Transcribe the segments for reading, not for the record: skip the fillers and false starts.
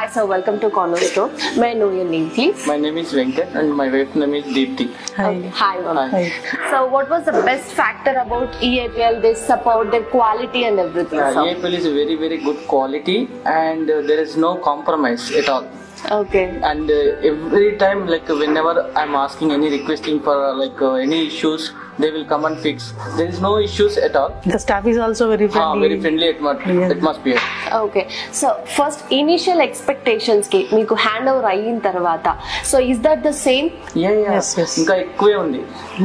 Hi sir, welcome to Cornerstone. May I know your name please? My name is Venkat and my wife's name is Deepthi. Hi. Okay. Hi ma'am. Hi. So what was the best factor about EAPL, their support, their quality and everything? Yeah, sir? EAPL is very very good quality and there is no compromise at all. Okay. And every time, like whenever I'm asking any requesting for any issues, they will come and fix. There is no issues at all. The staff is also very friendly. Very friendly atmosphere. Okay. So first initial expectations ki meeku handover అయిన తర్వాత, so is that the same? Yes, yes. ఇంకా ఎక్కువే ఉంది.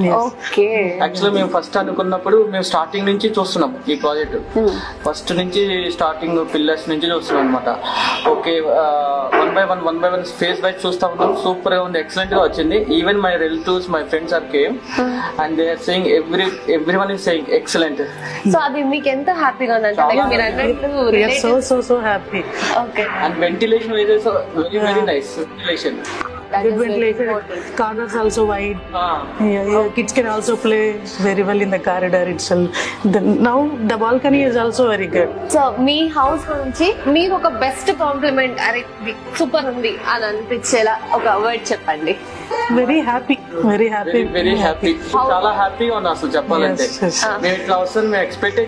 Yes. Okay. Actually మేము first అనుకున్నప్పుడు మేము starting నుంచి చూస్తున్నాం ఈ ప్రాజెక్ట్. ఫస్ట్ నుంచి స్టార్టింగ్ పిల్లర్స్ నుంచి చూస్తున్నాం అనమాట. Okay, one by one phase wise చూస్తా ఉన్నాం. సూపర్ గా ఉంది, ఎక్సలెంట్ గా వచ్చింది. Even my relatives, my friends are came and they are saying everyone is saying excellent. So అది మీకు ఎంత హ్యాపీగా ఉందంటే like మీరు అన్నట్టు We are so happy. Okay. And ventilation wise very nice ventilation. That Good is very ventilation. important. Corners also wide. Kids can also play very well in the corridor itself. Now the balcony is also very good. So me house నుంచి మీకు ఒక best compliment, అరే super ఉంది అని అనిపించేలా ఒక word చెప్పండి. Very happy. Very happy. చాలా హ్యాపీగా ఉన్నా అసలు చెప్పాలంటే. Yes, yes. మేము ఇట్లా వస్తుంది మేము ఎక్స్పెక్ట్